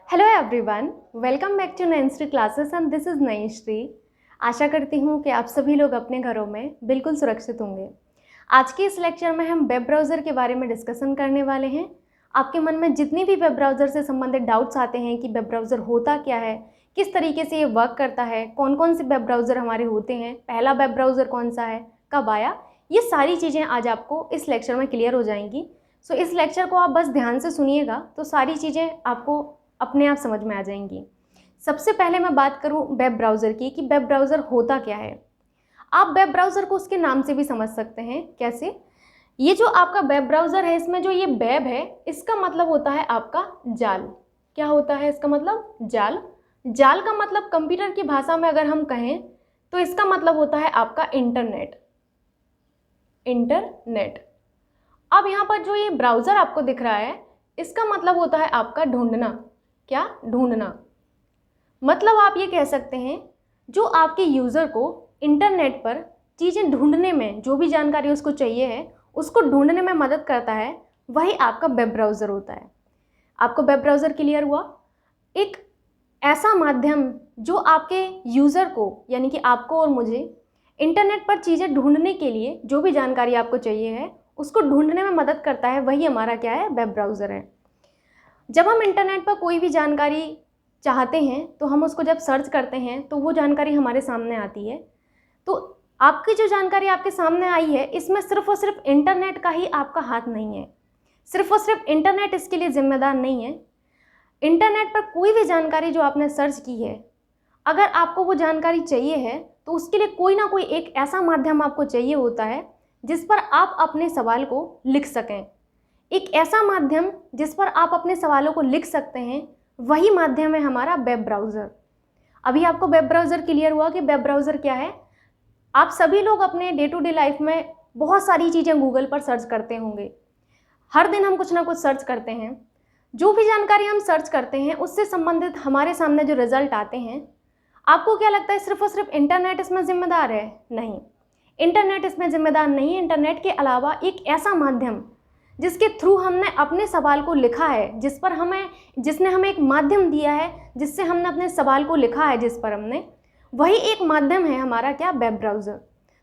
Hello everyone, welcome back to Nayanshree classes and this is Nayanshree. आशा करती हूँ कि आप सभी लोग अपने घरों में बिल्कुल सुरक्षित होंगे। आज के इस लेक्चर में हम वेब ब्राउज़र के बारे में डिस्कशन करने वाले हैं। आपके मन में जितनी भी वेब ब्राउज़र से संबंधित डाउट्स आते हैं कि वेब ब्राउज़र होता क्या है, किस तरीके से ये वर्क करता है, कौन कौन से वेब ब्राउज़र हमारे होते हैं, पहला वेब ब्राउज़र कौन सा है, कब आया, ये सारी चीज़ें आज आपको इस लेक्चर में क्लियर हो जाएंगी। सो इस लेक्चर को आप बस ध्यान से सुनिएगा तो सारी चीज़ें आपको अपने आप समझ में आ जाएंगी। सबसे पहले मैं बात करूं वेब ब्राउज़र की कि वेब ब्राउज़र होता क्या है। आप वेब ब्राउज़र को उसके नाम से भी समझ सकते हैं। कैसे? ये जो आपका वेब ब्राउज़र है, इसमें जो ये वेब है, इसका मतलब होता है आपका जाल। क्या होता है इसका मतलब? जाल। जाल का मतलब कंप्यूटर की भाषा में अगर हम कहें तो इसका मतलब होता है आपका इंटरनेट। इंटरनेट। अब यहाँ पर जो ये ब्राउज़र आपको दिख रहा है, इसका मतलब होता है आपका ढूंढना। क्या? ढूंढना। मतलब आप ये कह सकते हैं जो आपके यूज़र को इंटरनेट पर चीज़ें ढूंढने में, जो भी जानकारी उसको चाहिए है, उसको ढूंढने में मदद करता है, वही आपका वेब ब्राउज़र होता है। आपको वेब ब्राउज़र क्लियर हुआ? एक ऐसा माध्यम जो आपके यूज़र को, यानी कि आपको और मुझे, इंटरनेट पर चीज़ें ढूंढने के लिए जो भी जानकारी आपको चाहिए है उसको ढूंढने में मदद करता है, वही हमारा क्या है? वेब ब्राउज़र है। जब हम इंटरनेट पर कोई भी जानकारी चाहते हैं तो हम उसको जब सर्च करते हैं तो वो जानकारी हमारे सामने आती है। तो आपकी जो जानकारी आपके सामने आई है, इसमें सिर्फ और सिर्फ इंटरनेट का ही आपका हाथ नहीं है। सिर्फ और सिर्फ इंटरनेट इसके लिए जिम्मेदार नहीं है। इंटरनेट पर कोई भी जानकारी जो आपने सर्च की है, अगर आपको वो जानकारी चाहिए है तो उसके लिए कोई ना कोई एक ऐसा माध्यम आपको चाहिए होता है जिस पर आप अपने सवाल को लिख सकें। एक ऐसा माध्यम जिस पर आप अपने सवालों को लिख सकते हैं, वही माध्यम है हमारा वेब ब्राउज़र। अभी आपको वेब ब्राउज़र क्लियर हुआ कि वेब ब्राउज़र क्या है। आप सभी लोग अपने डे टू डे लाइफ में बहुत सारी चीज़ें गूगल पर सर्च करते होंगे। हर दिन हम कुछ ना कुछ सर्च करते हैं। जो भी जानकारी हम सर्च करते हैं उससे संबंधित हमारे सामने जो रिजल्ट आते हैं, आपको क्या लगता है सिर्फ और सिर्फ इंटरनेट इसमें ज़िम्मेदार है? नहीं, इंटरनेट इसमें ज़िम्मेदार नहीं है। इंटरनेट के अलावा एक ऐसा माध्यम जिसके थ्रू हमने अपने सवाल को लिखा है, जिसने हमें एक माध्यम दिया है जिससे हमने अपने सवाल को लिखा है, जिस पर हमने, वही एक माध्यम है हमारा क्या? Web browser.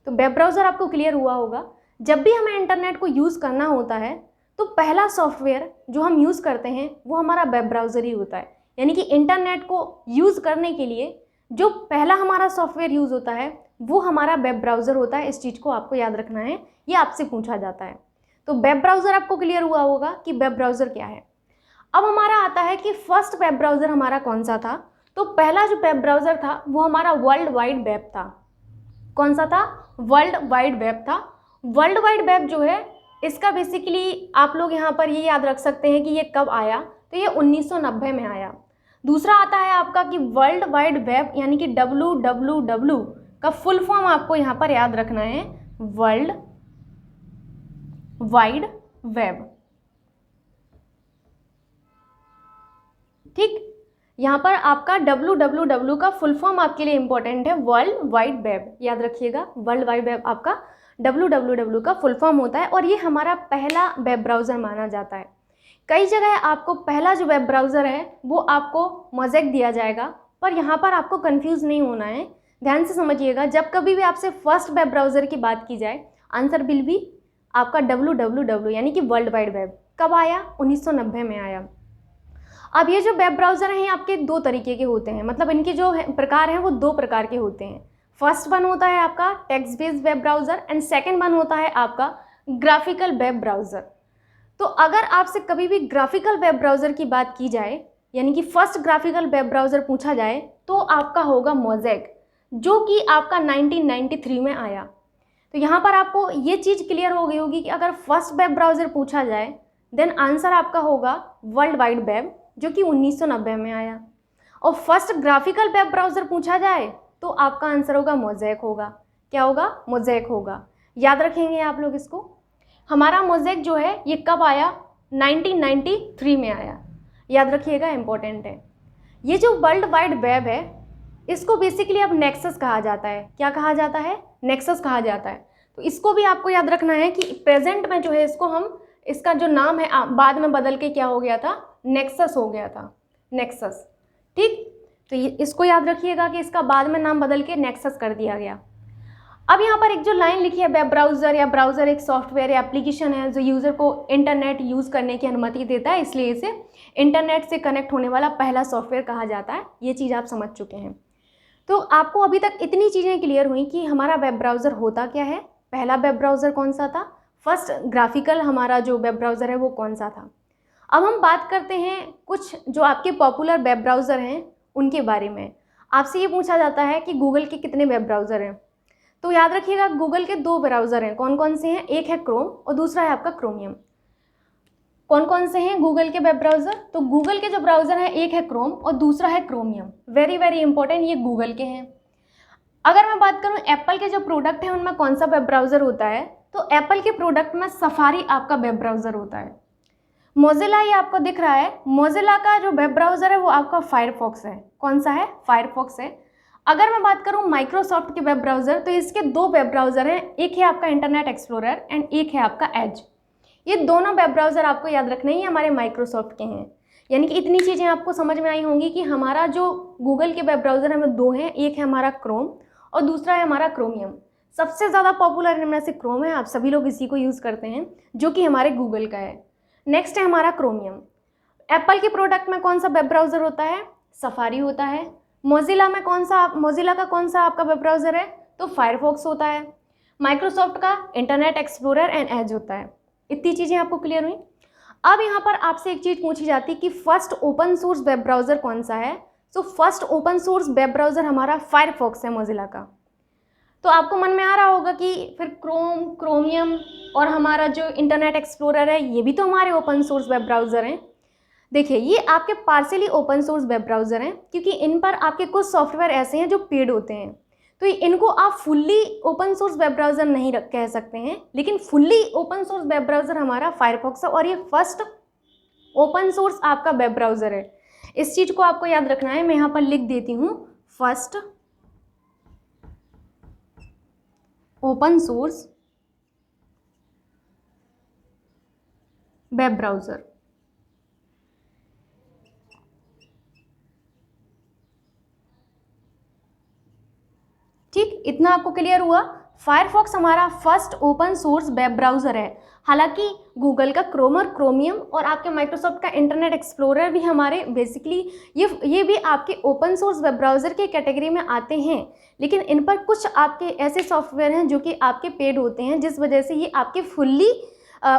तो वेब ब्राउज़र आपको क्लियर हुआ होगा। जब भी हमें इंटरनेट को यूज़ करना होता है तो पहला सॉफ्टवेयर जो हम यूज़ करते हैं वो हमारा वेब ब्राउज़र ही होता है। यानी कि इंटरनेट को यूज़ करने के लिए जो पहला हमारा सॉफ्टवेयर यूज़ होता है वो हमारा वेब ब्राउज़र होता है। इस चीज़ को आपको याद रखना है, ये आपसे पूछा जाता है। तो वेब ब्राउज़र आपको क्लियर हुआ होगा कि वेब ब्राउज़र क्या है। अब हमारा आता है कि फर्स्ट वेब ब्राउज़र हमारा कौन सा था। तो पहला जो वेब ब्राउज़र था वो हमारा वर्ल्ड वाइड वेब था। कौन सा था? वर्ल्ड वाइड वेब था। वर्ल्ड वाइड वेब जो है, इसका बेसिकली आप लोग यहाँ पर ये याद रख सकते हैं कि ये कब आया। तो ये 1990 में आया। दूसरा आता है आपका कि वर्ल्ड वाइड वेब, यानी कि WWW का फुल फॉर्म आपको यहाँ पर याद रखना है, वर्ल्ड वाइड वेब। ठीक, यहाँ पर आपका WWW का फुल फॉर्म आपके लिए इंपॉर्टेंट है, वर्ल्ड वाइड वेब। याद रखिएगा, वर्ल्ड वाइड वेब आपका WWW का फुल फॉर्म होता है और ये हमारा पहला वेब ब्राउज़र माना जाता है। कई जगह आपको पहला जो वेब ब्राउज़र है वो आपको मोज़ेक दिया जाएगा, पर यहाँ पर आपको कंफ्यूज नहीं होना है। ध्यान से समझिएगा, जब कभी भी आपसे फर्स्ट वेब ब्राउज़र की बात की जाए, आंसर विल बी आपका WWW, यानी कि वर्ल्ड वाइड वेब। कब आया? 1990 में आया। अब ये जो वेब ब्राउज़र हैं आपके दो तरीके के होते हैं, मतलब इनके जो प्रकार हैं वो दो प्रकार के होते हैं। फर्स्ट वन होता है आपका text based web browser and second one होता है आपका ग्राफिकल वेब ब्राउज़र। तो अगर आपसे कभी भी ग्राफिकल वेब ब्राउज़र की बात की जाए, यानी कि फर्स्ट ग्राफिकल वेब ब्राउज़र पूछा जाए, तो आपका होगा मोज़ेक, जो कि आपका 1993 में आया। तो यहाँ पर आपको ये चीज़ क्लियर हो गई होगी कि अगर फर्स्ट वेब ब्राउज़र पूछा जाए देन आंसर आपका होगा वर्ल्ड वाइड वेब, जो कि 1990 में आया। और फर्स्ट ग्राफिकल वेब ब्राउज़र पूछा जाए तो आपका आंसर होगा मोज़ेक होगा। क्या होगा? मोज़ेक होगा। याद रखेंगे आप लोग इसको। हमारा मोज़ेक जो है ये कब आया? 1993 में आया। याद रखिएगा, इंपॉर्टेंट है। ये जो वर्ल्ड वाइड वेब है इसको बेसिकली अब नेक्सस कहा जाता है। क्या कहा जाता है? नेक्सस कहा जाता है। तो इसको भी आपको याद रखना है कि प्रेजेंट में जो है इसको हम, इसका जो नाम है बाद में बदल के क्या हो गया था? नेक्सस हो गया था। नेक्सस। ठीक, तो इसको याद रखिएगा कि इसका बाद में नाम बदल के नेक्सस कर दिया गया। अब यहाँ पर एक जो लाइन लिखी है, वेब ब्राउज़र या ब्राउज़र एक सॉफ्टवेयर या एप्लीकेशन है जो यूज़र को इंटरनेट यूज़ करने की अनुमति देता है, इसलिए इसे इंटरनेट से कनेक्ट होने वाला पहला सॉफ्टवेयर कहा जाता है। ये चीज़ आप समझ चुके हैं। तो आपको अभी तक इतनी चीज़ें क्लियर हुई कि हमारा वेब ब्राउज़र होता क्या है, पहला वेब ब्राउज़र कौन सा था, फर्स्ट ग्राफिकल हमारा जो वेब ब्राउज़र है वो कौन सा था। अब हम बात करते हैं कुछ जो आपके पॉपुलर वेब ब्राउज़र हैं उनके बारे में। आपसे ये पूछा जाता है कि गूगल के कितने वेब ब्राउज़र हैं, तो याद रखिएगा गूगल के 2 ब्राउज़र हैं। कौन कौन से हैं, एक है क्रोम और दूसरा है आपका क्रोमियम। कौन कौन से हैं गूगल के वेब ब्राउज़र, तो गूगल के जो ब्राउज़र हैं एक है क्रोम और दूसरा है क्रोमियम। वेरी वेरी इंपॉर्टेंट, ये गूगल के हैं। अगर मैं बात करूं एप्पल के जो प्रोडक्ट हैं उनमें कौन सा वेब ब्राउज़र होता है, तो एप्पल के प्रोडक्ट में सफारी आपका वेब ब्राउज़र होता है। मोजिला ये आपको दिख रहा है, मोजिला का जो वेब ब्राउज़र है वो आपका फायरफॉक्स है। कौन सा है, फायरफॉक्स है। अगर मैं बात करूं माइक्रोसॉफ्ट के वेब ब्राउज़र, तो इसके 2 वेब ब्राउज़र हैं, एक है आपका इंटरनेट एक्सप्लोरर एंड एक है आपका एज। ये दोनों वेब ब्राउज़र आपको याद रखने ही हमारे माइक्रोसॉफ्ट के हैं। यानी कि इतनी चीज़ें आपको समझ में आई होंगी कि हमारा जो गूगल के वेब ब्राउज़र है वो 2 हैं, एक है हमारा क्रोम और दूसरा है हमारा क्रोमियम। सबसे ज़्यादा पॉपुलर इनमें से क्रोम है, आप सभी लोग इसी को यूज़ करते हैं, जो कि हमारे गूगल का है। नेक्स्ट है हमारा क्रोमियम। एप्पल के प्रोडक्ट में कौन सा वेब ब्राउज़र होता है, सफारी होता है। मोजिला में मोजिला का कौन सा आपका वेब ब्राउज़र है, तो फायरफॉक्स होता है। माइक्रोसॉफ्ट का इंटरनेट एक्सप्लोरर एंड एज होता है। इतनी चीज़ें आपको क्लियर हुई। अब यहाँ पर आपसे एक चीज़ पूछी जाती कि first open source web browser कौन सा है, तो first open source web browser हमारा फायरफॉक्स है मोजिला का। तो आपको मन में आ रहा होगा कि फिर क्रोम, क्रोमियम और हमारा जो इंटरनेट एक्सप्लोरर है ये भी तो हमारे ओपन सोर्स वेब ब्राउज़र हैं। देखिए ये आपके partially open source web browser हैं, क्योंकि इन पर आपके कुछ सॉफ्टवेयर ऐसे हैं जो पेड होते हैं, तो इनको आप fully open source web browser नहीं कह सकते हैं, लेकिन fully open source web browser हमारा फायरफॉक्स है और ये फर्स्ट ओपन सोर्स आपका वेब ब्राउज़र है। इस चीज़ को आपको याद रखना है, मैं यहाँ पर लिख देती हूँ, first open source web browser. ठीक, इतना आपको क्लियर हुआ। फायरफॉक्स हमारा first open source web browser है। हालांकि गूगल का क्रोम और क्रोमियम और आपके माइक्रोसॉफ्ट का इंटरनेट एक्सप्लोरर भी हमारे बेसिकली ये भी आपके ओपन सोर्स वेब ब्राउज़र के कैटेगरी में आते हैं, लेकिन इन पर कुछ आपके ऐसे सॉफ्टवेयर हैं जो कि आपके पेड होते हैं, जिस वजह से ये आपके fully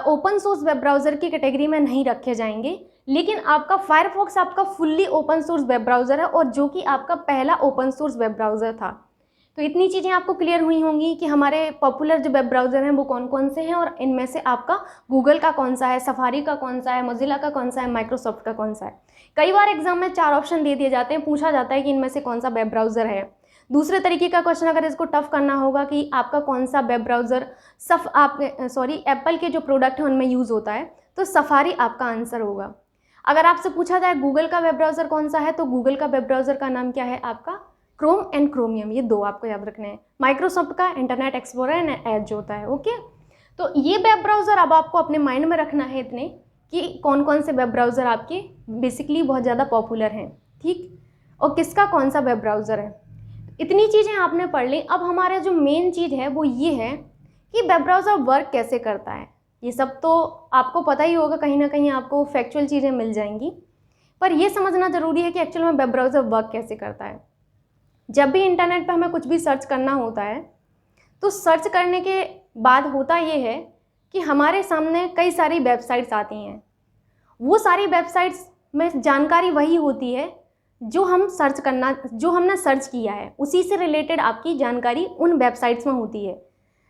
open source web browser की कैटेगरी में नहीं रखे जाएंगे। लेकिन आपका फायरफॉक्स आपका fully open source web browser है और जो कि आपका पहला ओपन सोर्स वेब ब्राउज़र था। तो इतनी चीज़ें आपको क्लियर हुई होंगी कि हमारे पॉपुलर जो वेब ब्राउज़र हैं वो कौन कौन से हैं और इनमें से आपका गूगल का कौन सा है, सफारी का कौन सा है, मोजिला का कौन सा है, माइक्रोसॉफ्ट का कौन सा है। कई बार एग्जाम में 4 ऑप्शन दे दिए जाते हैं, पूछा जाता है कि इनमें से कौन सा वेब ब्राउज़र है। दूसरे तरीके का क्वेश्चन अगर इसको टफ करना होगा कि आपका कौन सा वेब ब्राउज़र एप्पल के जो प्रोडक्ट हैं उनमें यूज़ होता है, तो सफारी आपका आंसर होगा। अगर आपसे पूछा जाए गूगल का वेब ब्राउज़र कौन सा है, तो गूगल का वेब ब्राउज़र का नाम क्या है आपका, क्रोम एंड क्रोमियम। ये 2 आपको याद रखने हैं। माइक्रोसॉफ्ट का इंटरनेट एक्सप्लोरर एंड एज होता है। ओके, तो ये वेब ब्राउज़र अब आपको अपने माइंड में रखना है इतने कि कौन कौन से वेब ब्राउज़र आपके बेसिकली बहुत ज़्यादा पॉपुलर हैं, ठीक, और किसका कौन सा वेब ब्राउज़र है। इतनी चीज़ें आपने पढ़ ली। अब हमारा जो मेन चीज़ है वो ये है कि वेब ब्राउज़र वर्क कैसे करता है। ये सब तो आपको पता ही होगा, कहीं ना कहीं आपको फैक्चुअल चीज़ें मिल जाएंगी, पर यह समझना ज़रूरी है कि एक्चुअल में वेब ब्राउज़र वर्क कैसे करता है। जब भी इंटरनेट पे हमें कुछ भी सर्च करना होता है, तो सर्च करने के बाद होता ये है कि हमारे सामने कई सारी वेबसाइट्स आती हैं। वो सारी वेबसाइट्स में जानकारी वही होती है जो हमने सर्च किया है, उसी से रिलेटेड आपकी जानकारी उन वेबसाइट्स में होती है।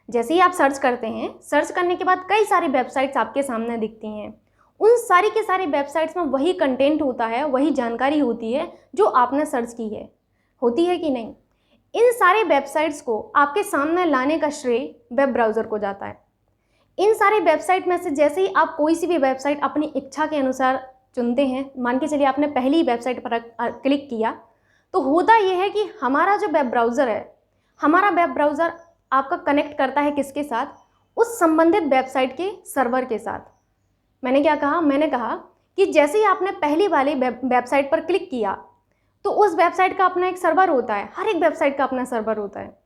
जैसे ही आप सर्च करते हैं, सर्च करने के बाद कई सारी वेबसाइट्स आपके सामने दिखती हैं। उन सारी के सारी वेबसाइट्स में वही कंटेंट होता है, वही जानकारी होती है जो आपने सर्च की है, होती है कि नहीं। इन सारे वेबसाइट्स को आपके सामने लाने का श्रेय वेब ब्राउज़र को जाता है। इन सारी वेबसाइट में से जैसे ही आप कोई सी भी वेबसाइट अपनी इच्छा के अनुसार चुनते हैं, मान के चलिए आपने पहली वेबसाइट पर क्लिक किया, तो होता यह है कि हमारा जो वेब ब्राउज़र है, हमारा वेब ब्राउज़र आपका कनेक्ट करता है किसके साथ, उस संबंधित वेबसाइट के सर्वर के साथ। मैंने क्या कहा, मैंने कहा कि जैसे ही आपने पहली वाली वेबसाइट पर क्लिक किया तो उस वेबसाइट का अपना एक सर्वर होता है, हर एक वेबसाइट का अपना सर्वर होता है।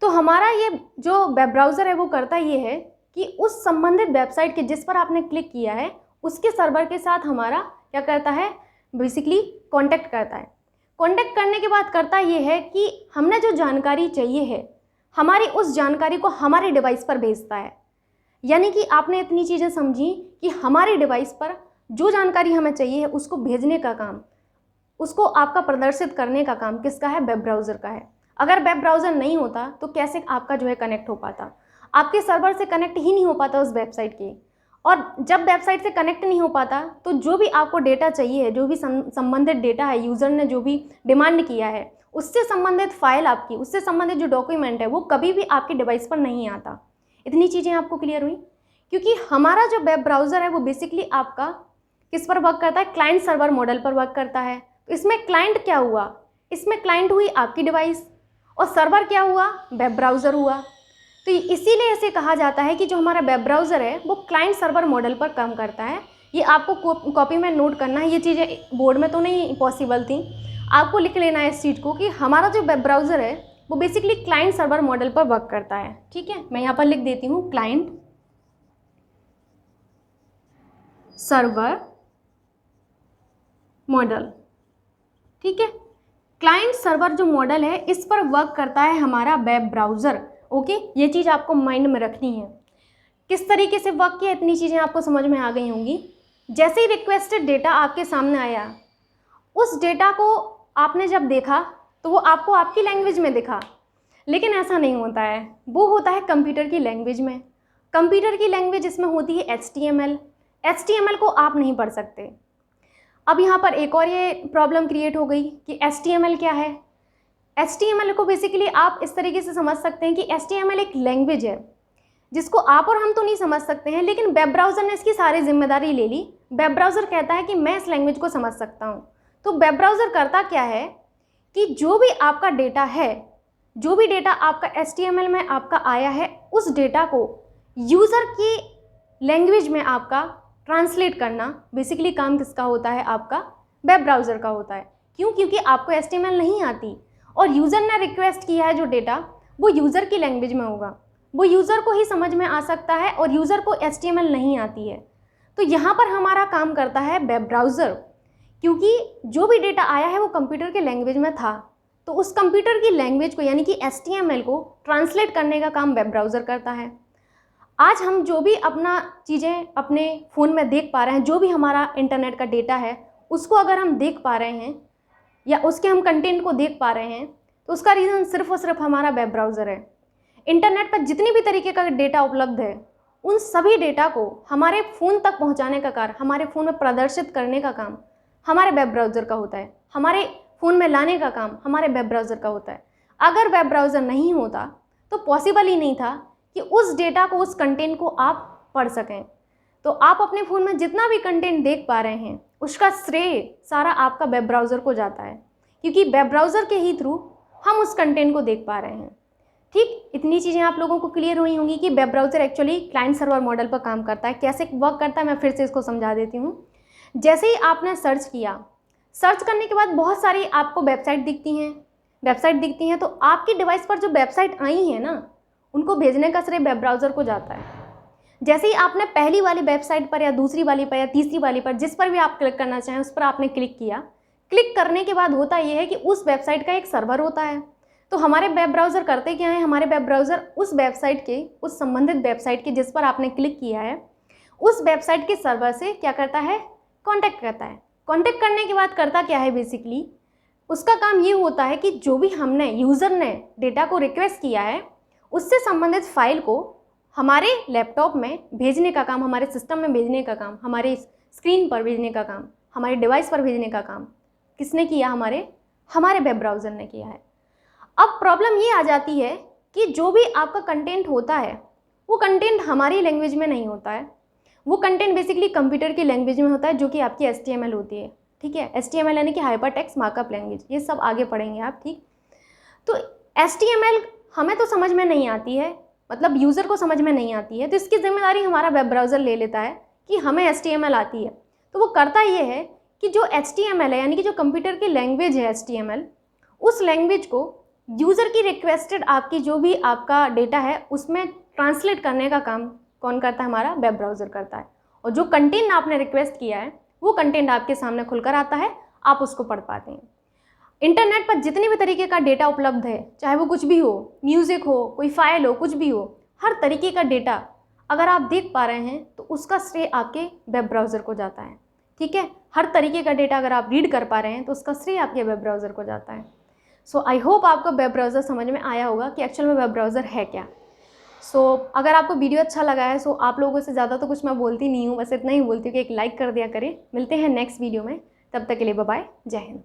तो हमारा ये जो वेब ब्राउज़र है वो करता ये है कि उस संबंधित वेबसाइट के जिस पर आपने क्लिक किया है उसके सर्वर के साथ हमारा क्या करता है, बेसिकली कांटेक्ट करता है। कांटेक्ट करने के बाद करता ये है कि हमने जो जानकारी चाहिए है हमारी उस जानकारी को हमारे डिवाइस पर भेजता है। यानी कि आपने इतनी चीज़ें समझी कि हमारे डिवाइस पर जो जानकारी हमें चाहिए है उसको भेजने का काम, उसको आपका प्रदर्शित करने का काम किसका है, वेब ब्राउज़र का है। अगर वेब ब्राउज़र नहीं होता तो कैसे आपका जो है कनेक्ट हो पाता, आपके सर्वर से कनेक्ट ही नहीं हो पाता उस वेबसाइट के। और जब वेबसाइट से कनेक्ट नहीं हो पाता तो जो भी आपको डेटा चाहिए है, जो भी संबंधित डेटा है, यूज़र ने जो भी डिमांड किया है उससे संबंधित फाइल आपकी, उससे संबंधित जो डॉक्यूमेंट है वो कभी भी आपके डिवाइस पर नहीं आता। इतनी चीज़ें आपको क्लियर हुई? क्योंकि हमारा जो वेब ब्राउज़र है वो बेसिकली आपका किस पर वर्क करता है, क्लाइंट सर्वर मॉडल पर वर्क करता है। तो इसमें क्लाइंट क्या हुआ, इसमें क्लाइंट हुई आपकी डिवाइस और सर्वर क्या हुआ, वेब ब्राउज़र हुआ। तो इसीलिए इसे कहा जाता है कि जो हमारा वेब ब्राउज़र है वो क्लाइंट सर्वर मॉडल पर काम करता है। ये आपको कॉपी में नोट करना है, ये चीज़ें बोर्ड में तो नहीं पॉसिबल थी, आपको लिख लेना है इस चीज़ को कि हमारा जो वेब ब्राउज़र है वो बेसिकली क्लाइंट सर्वर मॉडल पर वर्क करता है। ठीक है, मैं यहाँ पर लिख देती हूँ क्लाइंट सर्वर मॉडल। ठीक है, क्लाइंट सर्वर जो मॉडल है इस पर वर्क करता है हमारा वेब ब्राउज़र। ओके, ये चीज़ आपको माइंड में रखनी है। किस तरीके से वर्क किया, इतनी चीज़ें आपको समझ में आ गई होंगी। जैसे ही रिक्वेस्टेड डेटा आपके सामने आया, उस डेटा को आपने जब देखा तो वो आपको आपकी लैंग्वेज में दिखा, लेकिन ऐसा नहीं होता है, वो होता है कंप्यूटर की लैंग्वेज में। कंप्यूटर की लैंग्वेज इसमें होती है HTML। HTML को आप नहीं पढ़ सकते। अब यहाँ पर एक और ये प्रॉब्लम क्रिएट हो गई कि HTML क्या है। HTML को बेसिकली आप इस तरीके से समझ सकते हैं कि HTML एक लैंग्वेज है जिसको आप और हम तो नहीं समझ सकते हैं, लेकिन वेब ब्राउज़र ने इसकी सारी जिम्मेदारी ले ली। वेब ब्राउज़र कहता है कि मैं इस लैंग्वेज को समझ सकता हूँ। तो वेब ब्राउज़र करता क्या है कि जो भी आपका डेटा है, जो भी डेटा आपका HTML में आपका आया है, उस डेटा को यूज़र की लैंग्वेज में आपका ट्रांसलेट करना बेसिकली काम किसका होता है, आपका वेब ब्राउज़र का होता है। क्यों? क्योंकि आपको HTML नहीं आती और यूज़र ने रिक्वेस्ट किया है जो डेटा वो यूज़र की लैंग्वेज में होगा, वो यूज़र को ही समझ में आ सकता है और यूज़र को HTML नहीं आती है। तो यहाँ पर हमारा काम करता है वेब ब्राउज़र, क्योंकि जो भी डेटा आया है वो कंप्यूटर के लैंग्वेज में था, तो उस कंप्यूटर की लैंग्वेज को यानी कि HTML को ट्रांसलेट करने का काम वेब ब्राउज़र करता है। आज हम जो भी अपना चीज़ें अपने फ़ोन में देख पा रहे हैं, जो भी हमारा इंटरनेट का डेटा है उसको अगर हम देख पा रहे हैं या उसके हम कंटेंट को देख पा रहे हैं, तो उसका रीज़न सिर्फ और सिर्फ हमारा वेब ब्राउज़र है। इंटरनेट पर जितनी भी तरीके का डेटा उपलब्ध है उन सभी डेटा को हमारे फ़ोन तक पहुंचाने का कार्य, हमारे फ़ोन में प्रदर्शित करने का काम हमारे वेब ब्राउज़र का होता है। हमारे फ़ोन में लाने का काम हमारे वेब ब्राउज़र का होता है। अगर वेब ब्राउज़र नहीं होता तो पॉसिबल ही नहीं था कि उस डेटा को, उस कंटेंट को आप पढ़ सकें। तो आप अपने फ़ोन में जितना भी कंटेंट देख पा रहे हैं उसका श्रेय सारा आपका वेब ब्राउज़र को जाता है, क्योंकि वेब ब्राउज़र के ही थ्रू हम उस कंटेंट को देख पा रहे हैं। ठीक, इतनी चीज़ें आप लोगों को क्लियर हुई होंगी कि web browser actually client server model पर काम करता है। कैसे वर्क करता है मैं फिर से इसको समझा देती हूँ। जैसे ही आपने सर्च किया, सर्च करने के बाद बहुत सारी आपको वेबसाइट दिखती हैं, तो आपकी डिवाइस पर जो वेबसाइट आई हैं ना, उनको भेजने का श्रेय वेब ब्राउज़र को जाता है। जैसे ही आपने पहली वाली वेबसाइट पर या दूसरी वाली पर या तीसरी वाली पर, जिस पर भी आप क्लिक करना चाहें उस पर आपने क्लिक किया, क्लिक करने के बाद होता यह है कि उस वेबसाइट का एक सर्वर होता है। तो हमारे वेब ब्राउज़र करते क्या है, हमारे वेब ब्राउज़र उस वेबसाइट के, उस संबंधित वेबसाइट के जिस पर आपने क्लिक किया है, उस वेबसाइट के सर्वर से क्या करता है, कॉन्टैक्ट करता है। कॉन्टैक्ट करने के बाद करता क्या है, बेसिकली उसका काम ये होता है कि जो भी हमने, यूज़र ने डेटा को रिक्वेस्ट किया है उससे संबंधित फाइल को हमारे लैपटॉप में भेजने का काम, हमारे सिस्टम में भेजने का काम, हमारे स्क्रीन पर भेजने का काम, हमारे डिवाइस पर भेजने का काम किसने किया, हमारे वेब ब्राउज़र ने किया है। अब प्रॉब्लम ये आ जाती है कि जो भी आपका कंटेंट होता है वो कंटेंट हमारी लैंग्वेज में नहीं होता है, वो कंटेंट बेसिकली कंप्यूटर की लैंग्वेज में होता है, जो कि आपकी HTML होती है। ठीक है, HTML यानी कि हाइपर टेक्स्ट मार्कअप लैंग्वेज, ये सब आगे पढ़ेंगे आप। ठीक, तो HTML हमें तो समझ में नहीं आती है, मतलब यूज़र को समझ में नहीं आती है, तो इसकी जिम्मेदारी हमारा वेब ब्राउज़र ले लेता है कि हमें HTML आती है। तो वो करता ये है कि जो HTML है, यानी कि जो कंप्यूटर की लैंग्वेज है HTML, उस लैंग्वेज को यूज़र की रिक्वेस्टेड आपकी जो भी आपका डेटा है उसमें ट्रांसलेट करने का काम कौन करता है? हमारा वेब ब्राउज़र करता है। और जो कंटेंट आपने रिक्वेस्ट किया है वो कंटेंट आपके सामने खुलकर आता है, आप उसको पढ़ पाते हैं। इंटरनेट पर जितने भी तरीके का डेटा उपलब्ध है, चाहे वो कुछ भी हो, म्यूज़िक हो, कोई फाइल हो, कुछ भी हो, हर तरीके का डेटा अगर आप देख पा रहे हैं तो उसका श्रेय आपके वेब ब्राउज़र को जाता है। ठीक है, हर तरीके का डेटा अगर आप रीड कर पा रहे हैं तो उसका श्रेय आपके वेब ब्राउज़र को जाता है। सो आई होप आपको वेब ब्राउज़र समझ में आया होगा कि एक्चुअल में वेब ब्राउज़र है क्या। अगर आपको वीडियो अच्छा लगा है, आप लोगों से ज़्यादा तो कुछ मैं बोलती नहीं हूँ, बस इतना ही बोलती हूँ कि एक लाइक कर दिया करें। मिलते हैं नेक्स्ट वीडियो में, तब तक के लिए बाय बाय, जय हिंद।